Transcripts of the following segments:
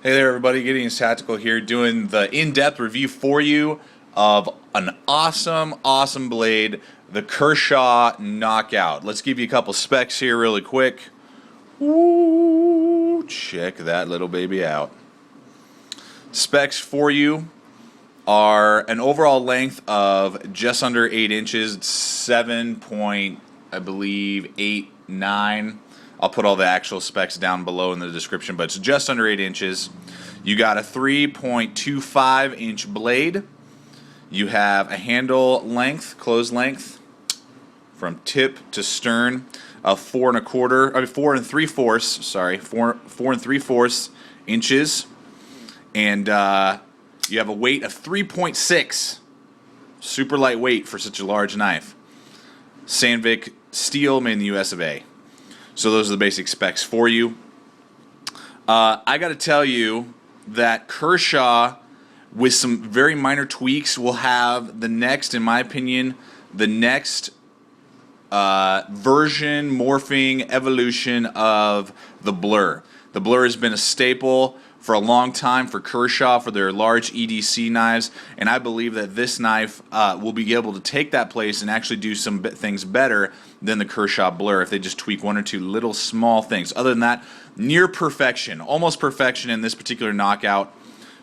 Hey there everybody, Gideon's Tactical here doing the in-depth review for you of an awesome blade, the Kershaw Knockout. Let's give you a couple specs here really quick. Ooh, check that little baby out. Specs for you are an overall length of just under 8 inches, 7 point, I believe, 8, 9. I'll put all the actual specs down below in the description, but it's just under 8 inches. You got a 3.25 inch blade. You have a handle length, close length, from tip to stern of 4 3/4 inches, and you have a weight of 3.6. Super lightweight for such a large knife. Sandvik steel, made in the US of A. So those are the basic specs for you. I got to tell you that Kershaw, with some very minor tweaks, will have the next, in my opinion, the next version, morphing, evolution of the Blur. The Blur has been a staple for a long time for Kershaw for their large EDC knives, and I believe that this knife will be able to take that place and actually do some things better than the Kershaw Blur if they just tweak one or two little small things. Other than that, near perfection, almost perfection in this particular knockout.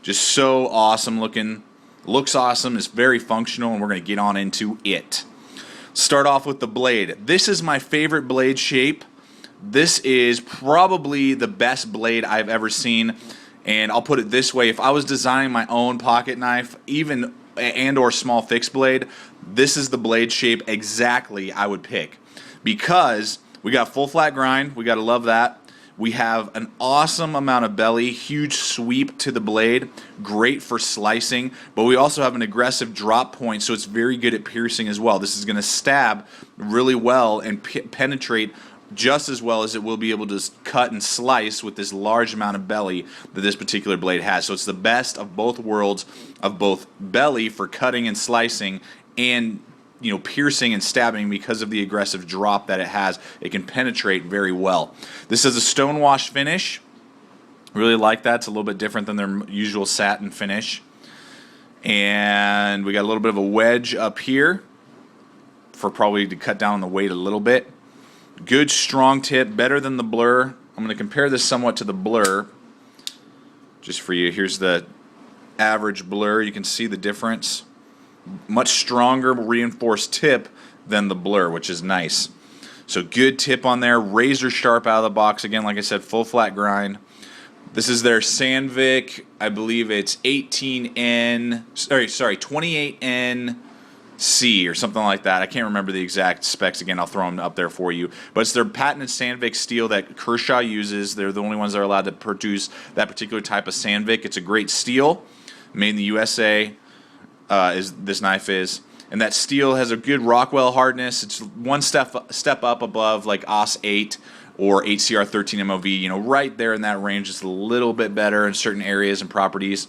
Just so awesome looking, looks awesome, is very functional, and we're going to get on into it. Start off with the blade. This is my favorite blade shape. This is probably the best blade I've ever seen, and I'll put it this way: if I was designing my own pocket knife, even or small fixed blade, this is the blade shape exactly I would pick, because we got full flat grind. We got to love that. We have an awesome amount of belly, huge sweep to the blade, great for slicing, but we also have an aggressive drop point, so it's very good at piercing as well. This is going to stab really well and penetrate just as well as it will be able to cut and slice with this large amount of belly that this particular blade has. So it's the best of both worlds, of both belly for cutting and slicing, and piercing and stabbing because of the aggressive drop that it has. It can penetrate very well. This is a stonewash finish. Really like that. It's a little bit different than their usual satin finish. And we got a little bit of a wedge up here for probably to cut down on the weight a little bit. Good strong tip, better than the Blur. I'm going to compare this somewhat to the Blur just for you. Here's the average Blur. You can see the difference. Much stronger reinforced tip than the Blur, which is nice. So good tip on there, razor sharp out of the box. Again, like I said, full flat grind. This is their Sandvik, I believe it's 28N C or something like that. I can't remember the exact specs. Again, I'll throw them up there for you. But it's their patented Sandvik steel that Kershaw uses. They're the only ones that are allowed to produce that particular type of Sandvik. It's a great steel, made in the USA. This knife is, and that steel has a good Rockwell hardness. It's one step up above like AUS 8 or HCR 13 MOV. Right there in that range. It's a little bit better in certain areas and properties.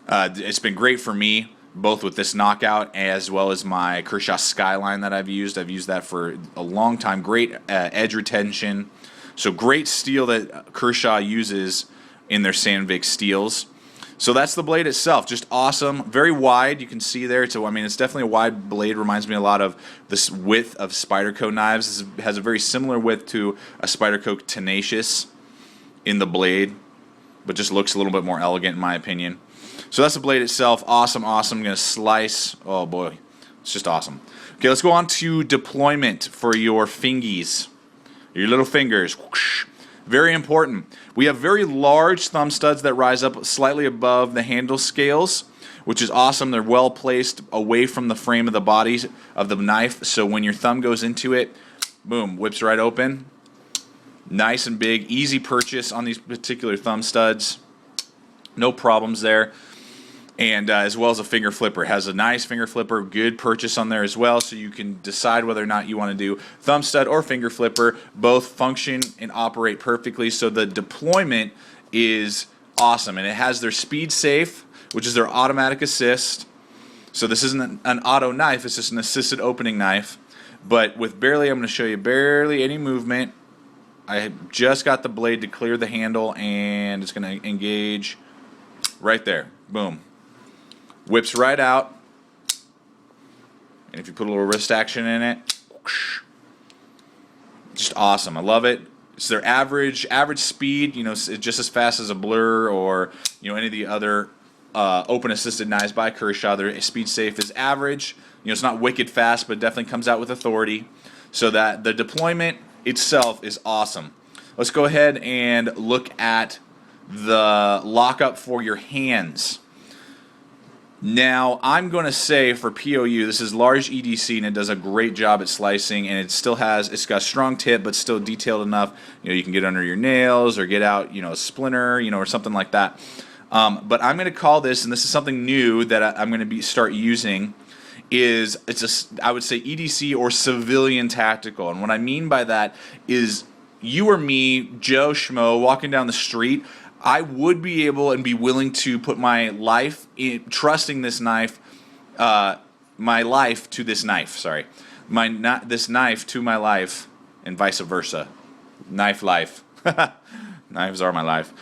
It's been great for me, both with this knockout as well as my Kershaw Skyline that I've used. I've used that for a long time. Great edge retention. So great steel that Kershaw uses in their Sandvik steels. So that's the blade itself, just awesome. Very wide, you can see there. So it's definitely a wide blade. Reminds me a lot of this width of Spyderco knives. This has a very similar width to a Spyderco Tenacious in the blade, but just looks a little bit more elegant in my opinion. So that's the blade itself. Awesome. I'm going to slice. Oh boy, it's just awesome. Okay, let's go on to deployment for your fingies, your little fingers. Whoosh. Very important. We have very large thumb studs that rise up slightly above the handle scales, which is awesome. They're well placed away from the frame of the body of the knife, so when your thumb goes into it, boom, whips right open. Nice and big, easy purchase on these particular thumb studs. No problems there. And as well as a finger flipper. It has a nice finger flipper, good purchase on there as well, so you can decide whether or not you want to do thumb stud or finger flipper. Both function and operate perfectly, so the deployment is awesome. And it has their speed safe, which is their automatic assist. So this isn't an auto knife, it's just an assisted opening knife. But with barely, I'm going to show you barely any movement, I just got the blade to clear the handle, and it's going to engage right there. Boom. Whips right out. And if you put a little wrist action in it, whoosh, just awesome. I love it. It's their average speed, you know, just as fast as a Blur or, you know, any of the other open assisted knives by Kershaw. Their speed safe is average. You know, it's not wicked fast, but definitely comes out with authority. So that the deployment itself is awesome. Let's go ahead and look at the lockup for your hands. Now, I'm going to say for POU, this is large EDC, and it does a great job at slicing, and it's got a strong tip, but still detailed enough. You know, you can get under your nails or get out, you know, a splinter, you know, or something like that. But I'm going to call this, and this is something new that I'm going to start using, I would say EDC or civilian tactical. And what I mean by that is you or me, Joe Schmo, walking down the street, I would be able and be willing to put my life in, trusting this knife, my life to this knife. Sorry, this knife to my life, and vice versa. Knife life. Knives are my life.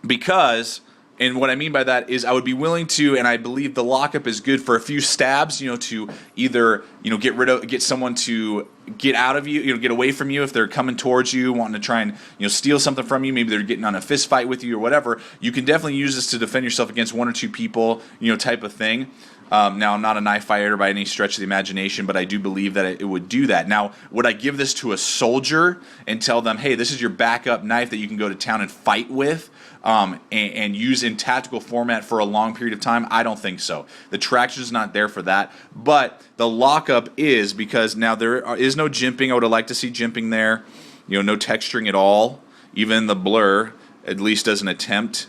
Because, and what I mean by that is I would be willing to, and I believe the lockup is good for a few stabs, you know, to either, you know, get someone to get out of you, you know, get away from you if they're coming towards you, wanting to try and, you know, steal something from you. Maybe they're getting on a fist fight with you or whatever. You can definitely use this to defend yourself against one or two people, you know, type of thing. Now, I'm not a knife fighter by any stretch of the imagination, but I do believe that it would do that. Now, would I give this to a soldier and tell them, hey, this is your backup knife that you can go to town and fight with and use in tactical format for a long period of time? I don't think so. The traction is not there for that, but the lockup is, because now there is no jimping. I would have liked to see jimping there. You know, no texturing at all. Even the Blur at least does an attempt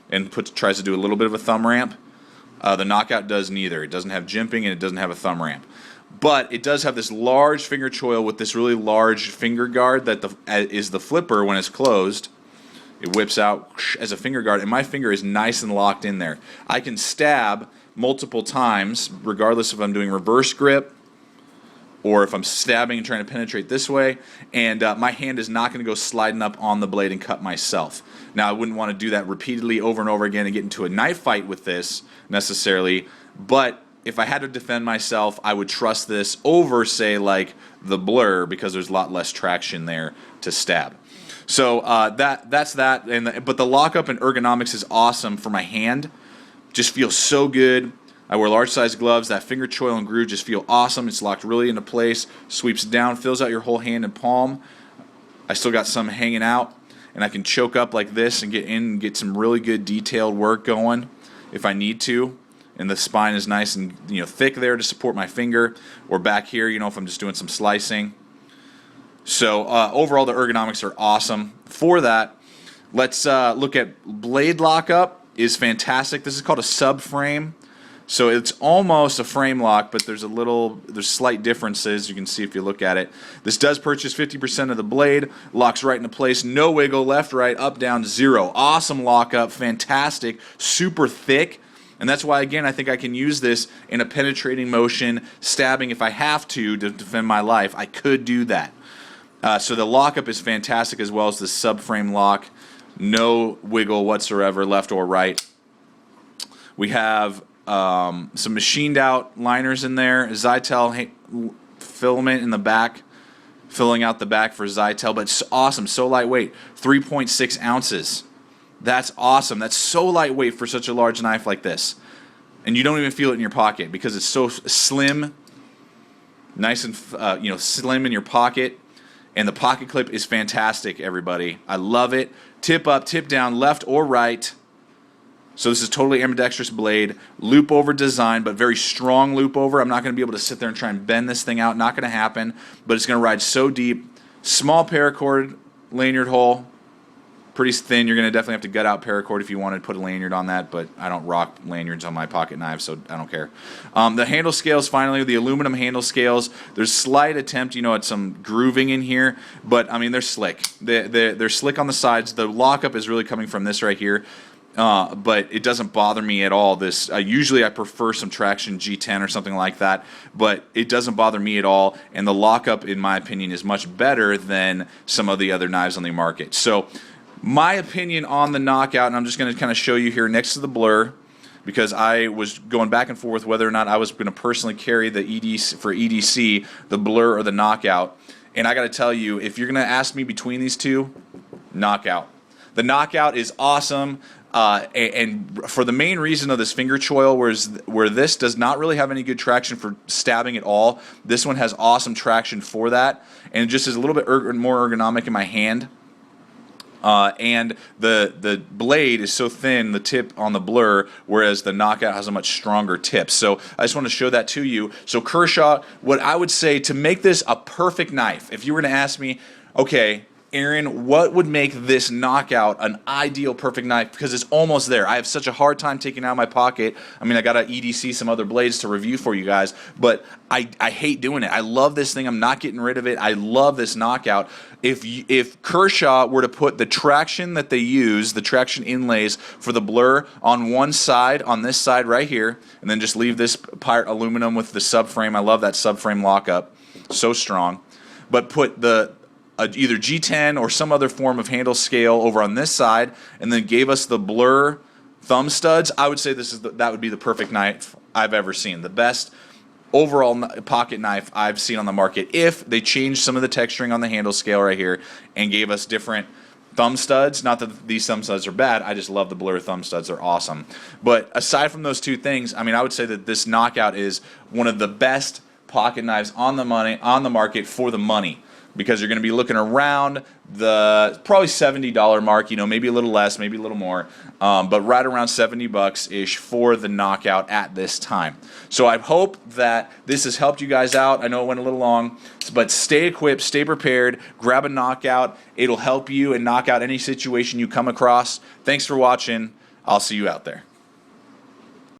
and tries to do a little bit of a thumb ramp. The Knockout does neither. It doesn't have jimping and it doesn't have a thumb ramp. But it does have this large finger choil with this really large finger guard that is the flipper when it's closed. It whips out as a finger guard, and my finger is nice and locked in there. I can stab multiple times, regardless if I'm doing reverse grip or if I'm stabbing and trying to penetrate this way, and my hand is not going to go sliding up on the blade and cut myself. Now, I wouldn't want to do that repeatedly over and over again and get into a knife fight with this necessarily, but if I had to defend myself, I would trust this over, say, like the Blur, because there's a lot less traction there to stab. So that's that. But the lockup and ergonomics is awesome for my hand. Just feels so good. I wear large size gloves. That finger choil and groove just feel awesome. It's locked really into place. Sweeps down, fills out your whole hand and palm. I still got some hanging out, and I can choke up like this and get in and get some really good detailed work going if I need to. And the spine is nice and, you know, thick there to support my finger, or back here, you know, if I'm just doing some slicing. So overall, the ergonomics are awesome. For that, let's look at blade lockup. Is fantastic. This is called a subframe. So it's almost a frame lock, but there's slight differences. You can see if you look at it. This does purchase 50% of the blade, locks right into place, no wiggle, left, right, up, down, 0. Awesome lockup, fantastic, super thick. And that's why, again, I think I can use this in a penetrating motion, stabbing if I have to defend my life. I could do that. So the lockup is fantastic, as well as the subframe lock. No wiggle whatsoever, left or right. We have some machined out liners in there, Zytel filament in the back, filling out the back for Zytel, but it's awesome, so lightweight, 3.6 ounces. That's awesome. That's so lightweight for such a large knife like this. And you don't even feel it in your pocket because it's so slim, nice and slim in your pocket. And the pocket clip is fantastic, everybody. I love it. Tip up, tip down, left or right. So this is totally ambidextrous blade, loop over design, but very strong loop over. I'm not going to be able to sit there and try and bend this thing out. Not going to happen, but it's going to ride so deep. Small paracord lanyard hole, pretty thin. You're going to definitely have to gut out paracord if you want to put a lanyard on that, but I don't rock lanyards on my pocket knives, so I don't care. The handle scales, finally, the aluminum handle scales. There's slight attempt, at some grooving in here, but I mean, they're slick. They're slick on the sides. The lockup is really coming from this right here. but it doesn't bother me at all. This usually I prefer some traction G10 or something like that, but it doesn't bother me at all. And the lockup, in my opinion, is much better than some of the other knives on the market. So my opinion on the Knockout, and I'm just going to kind of show you here next to the Blur, because I was going back and forth whether or not I was going to personally carry the EDC for EDC, the Blur or the Knockout. And I got to tell you, if you're going to ask me between these two, Knockout. The Knockout is awesome. And for the main reason of this finger choil, where this does not really have any good traction for stabbing at all, this one has awesome traction for that, and it just is a little bit more ergonomic in my hand. And the blade is so thin, the tip on the Blur, whereas the Knockout has a much stronger tip. So I just want to show that to you. So Kershaw, what I would say to make this a perfect knife, if you were to ask me, okay, Aaron, what would make this Knockout an ideal perfect knife? Because it's almost there. I have such a hard time taking it out of my pocket. I mean, I got to EDC some other blades to review for you guys, but I hate doing it. I love this thing. I'm not getting rid of it. I love this Knockout. If Kershaw were to put the traction that they use, the traction inlays for the Blur on one side, on this side right here, and then just leave this part aluminum with the subframe. I love that subframe lockup. So strong. But put the either G10 or some other form of handle scale over on this side, and then gave us the Blur thumb studs, I would say that would be the perfect knife I've ever seen. The best overall pocket knife I've seen on the market, if they changed some of the texturing on the handle scale right here and gave us different thumb studs. Not that these thumb studs are bad, I just love the Blur thumb studs. They're awesome. But aside from those two things, I mean, I would say that this Knockout is one of the best pocket knives on the market for the money, because you're going to be looking around the probably $70 mark, you know, maybe a little less, maybe a little more, but right around $70-ish for the Knockout at this time. So I hope that this has helped you guys out. I know it went a little long, but stay equipped, stay prepared, grab a Knockout. It'll help you and knock out any situation you come across. Thanks for watching. I'll see you out there.